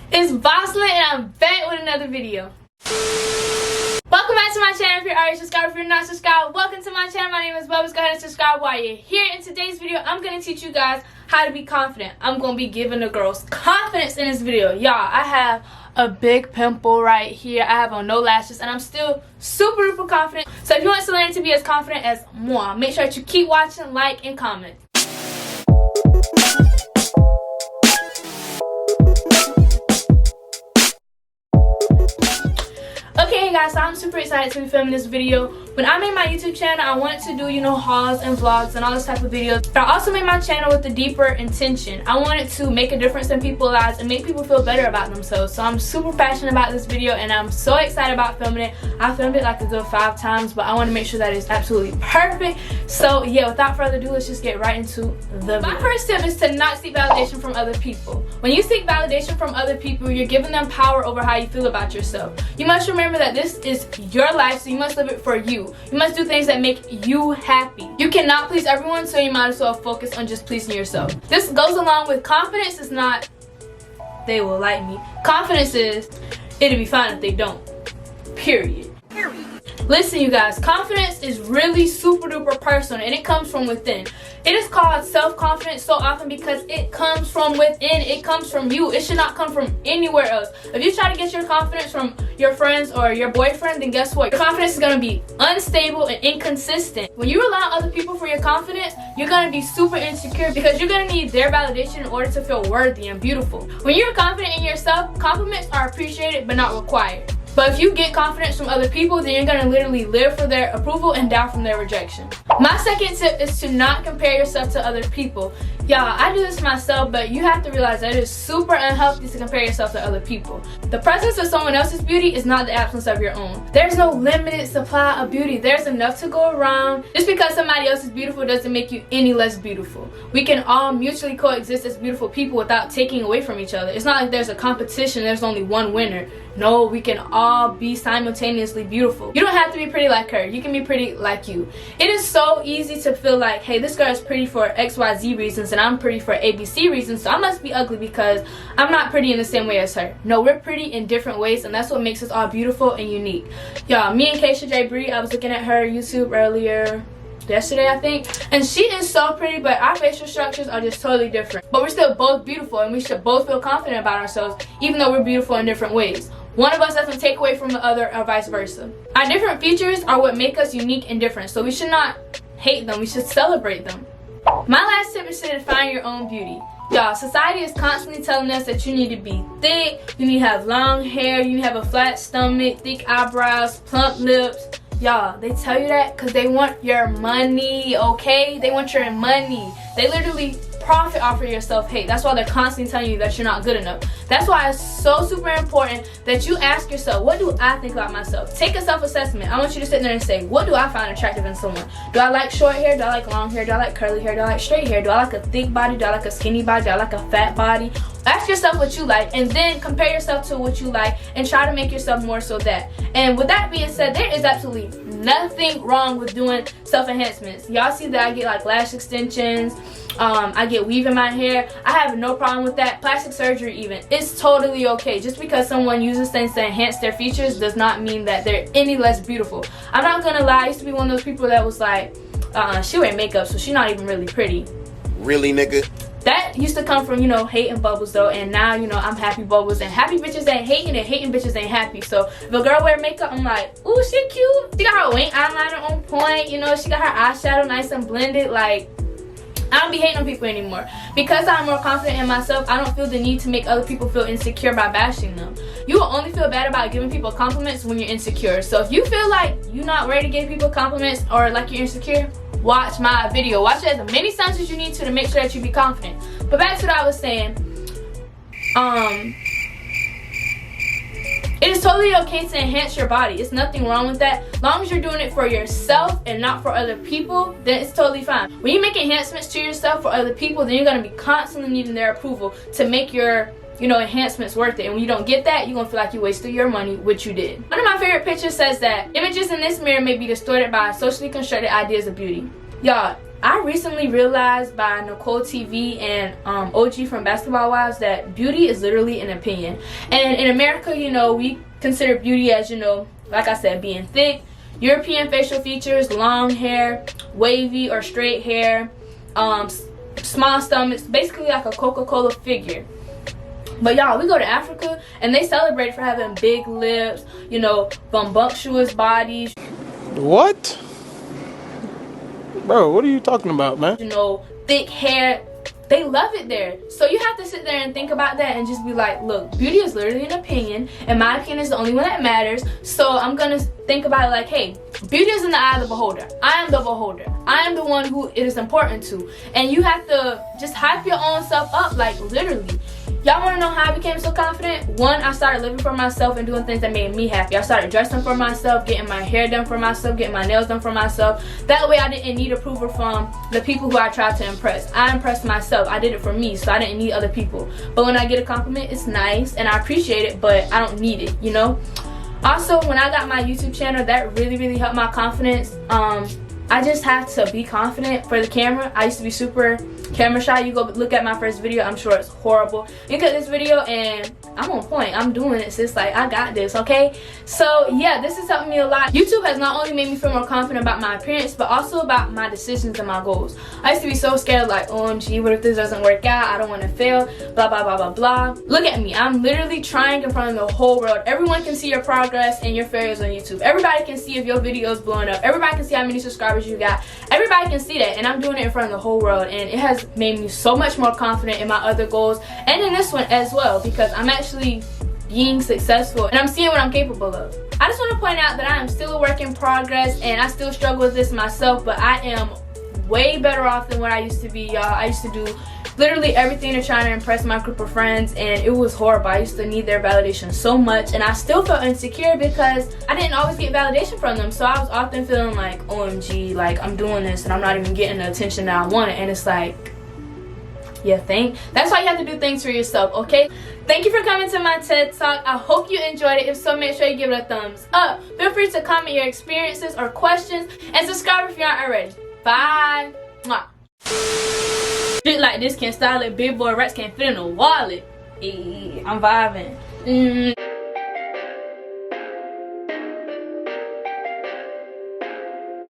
It's Voslin and I'm back with another video. Welcome back to my channel. If you're already subscribed, if you're not subscribed, welcome to my channel. My name is Bubbles. Go ahead and subscribe while you're here. In today's video, I'm going to teach you guys how to be confident. I'm going to be giving the girls confidence in this video. Y'all, I have a big pimple right here. I have on no lashes and I'm still super duper confident. So if you want to learn to be as confident as moi, make sure that you keep watching, like, and comment. Okay guys, so I'm super excited to be filming this video. When I made my YouTube channel, I wanted to do, hauls and vlogs and all this type of videos. But I also made my channel with a deeper intention. I wanted to make a difference in people's lives and make people feel better about themselves. So I'm super passionate about this video and I'm so excited about filming it. I filmed it like a good 5 times, but I want to make sure that it's absolutely perfect. So yeah, without further ado, let's just get right into the video. My first tip is to not seek validation from other people. When you seek validation from other people, you're giving them power over how you feel about yourself. You must remember that this is your life, so you must live it for you. You must do things that make you happy. You cannot please everyone, so you might as well focus on just pleasing yourself. This goes along with confidence is not, they will like me. Confidence is, it'll be fine if they don't. Period. Listen, you guys, confidence is really super duper personal and it comes from within. It is called self-confidence so often because it comes from within. It comes from you. It should not come from anywhere else. If you try to get your confidence from your friends or your boyfriend, then guess what? Your confidence is going to be unstable and inconsistent. When you rely on other people for your confidence, you're going to be super insecure because you're going to need their validation in order to feel worthy and beautiful. When you're confident in yourself, compliments are appreciated but not required. But if you get confidence from other people, then you're going to literally live for their approval and die from their rejection. My second tip is to not compare yourself to other people. Y'all, I do this myself, but you have to realize that it is super unhealthy to compare yourself to other people. The presence of someone else's beauty is not the absence of your own. There's no limited supply of beauty. There's enough to go around. Just because somebody else is beautiful doesn't make you any less beautiful. We can all mutually coexist as beautiful people without taking away from each other. It's not like there's a competition, there's only one winner. No, we can all be simultaneously beautiful. You don't have to be pretty like her. You can be pretty like you. It is so easy to feel like, hey, this girl is pretty for XYZ reasons and I'm pretty for ABC reasons, so I must be ugly because I'm not pretty in the same way as her. No, we're pretty in different ways and that's what makes us all beautiful and unique. Y'all, me and Keisha J. Bree, I was looking at her YouTube earlier yesterday, I think, and she is so pretty, but our facial structures are just totally different. But we're still both beautiful and we should both feel confident about ourselves even though we're beautiful in different ways. One of us doesn't take away from the other or vice versa. Our different features are what make us unique and different, so we should not hate them, we should celebrate them. My last tip is to define your own beauty. Y'all, society is constantly telling us that you need to be thick, you need to have long hair, you need to have a flat stomach, thick eyebrows, plump lips. Y'all, they tell you that because they want your money, okay? They want your money. They literally profit off of your self-hate. That's why they're constantly telling you that you're not good enough. That's why it's so super important that you ask yourself, what do I think about myself? Take a self-assessment. I want you to sit there and say, what do I find attractive in someone? Do I like short hair? Do I like long hair? Do I like curly hair? Do I like straight hair? Do I like a thick body? Do I like a skinny body? Do I like a fat body? Ask yourself what you like and then compare yourself to what you like and try to make yourself more so that. And with that being said, there is absolutely nothing wrong with doing self-enhancements. Y'all see that I get like lash extensions, I get weave in my hair. I have no problem with that. Plastic surgery even, it's totally okay. Just because someone uses things to enhance their features does not mean that they're any less beautiful. I'm not gonna lie, I used to be one of those people that was like, she wear makeup so she's not even really pretty. Really, nigga? That used to come from, hating Bubbles though, and now, I'm happy Bubbles, and happy bitches ain't hating and hating bitches ain't happy. So if a girl wear makeup, I'm like, ooh, she cute. She got her wing eyeliner on point, she got her eyeshadow nice and blended. Like, I don't be hating on people anymore. Because I'm more confident in myself, I don't feel the need to make other people feel insecure by bashing them. You will only feel bad about giving people compliments when you're insecure. So if you feel like you're not ready to give people compliments or like you're insecure, watch my video. Watch it as many times as you need to make sure that you be confident. But back to what I was saying. It is totally okay to enhance your body. It's nothing wrong with that. As long as you're doing it for yourself and not for other people, then it's totally fine. When you make enhancements to yourself for other people, then you're going to be constantly needing their approval to make your enhancements worth it. And when you don't get that, you're gonna feel like you wasted your money, which you did. One of my favorite pictures says that images in this mirror may be distorted by socially constructed ideas of beauty. Y'all, I recently realized by Nicole TV and OG from Basketball Wives that beauty is literally an opinion. And in America, you know, we consider beauty as, you know, like I said, being thick. European facial features, long hair, wavy or straight hair, small stomachs, basically like a Coca-Cola figure. But y'all, we go to Africa and they celebrate for having big lips, you know, voluptuous bodies. What? Bro, what are you talking about, man? You know, thick hair. They love it there. So you have to sit there and think about that and just be like, look, beauty is literally an opinion, and my opinion is the only one that matters. So I'm gonna think about it like, hey, beauty is in the eye of the beholder. I am the beholder. I am the one who it is important to. And you have to just hype your own self up, like literally. Y'all wanna know how I became so confident? One, I started living for myself and doing things that made me happy. I started dressing for myself, getting my hair done for myself, getting my nails done for myself. That way I didn't need approval from the people who I tried to impress. I impressed myself. I did it for me, so I didn't need other people. But when I get a compliment, it's nice and I appreciate it, but I don't need it, you know? Also, when I got my YouTube channel, that really helped my confidence. I just have to be confident for the camera. I used to be super camera shy. You go look at my first video, I'm sure it's horrible. You look at this video and I'm on point. I'm doing it, sis. Like, I got this, okay? So yeah, this has helped me a lot. YouTube has not only made me feel more confident about my appearance, but also about my decisions and my goals. I used to be so scared, like, OMG, what if this doesn't work out? I don't want to fail, blah blah blah blah blah. Look at me. I'm literally trying in front of the whole world. Everyone can see your progress and your failures on YouTube. Everybody can see if your video is blowing up. Everybody can see how many subscribers you got. Everybody can see that, and I'm doing it in front of the whole world, and it has made me so much more confident in my other goals and in this one as well, because I'm actually being successful and I'm seeing what I'm capable of. I just want to point out that I am still a work in progress and I still struggle with this myself, but I am way better off than what I used to be, y'all. I used to do literally everything to try to impress my group of friends, and it was horrible. I used to need their validation so much, and I still felt insecure because I didn't always get validation from them. So I was often feeling like, OMG, like I'm doing this and I'm not even getting the attention that I wanted. And it's like, you think? That's why you have to do things for yourself, okay? Thank you for coming to my TED Talk. I hope you enjoyed it. If so, make sure you give it a thumbs up. Feel free to comment your experiences or questions, and subscribe if you're not already. Bye. Mwah. Shit like this can style it. Big boy rats can't fit in a wallet. I'm vibing.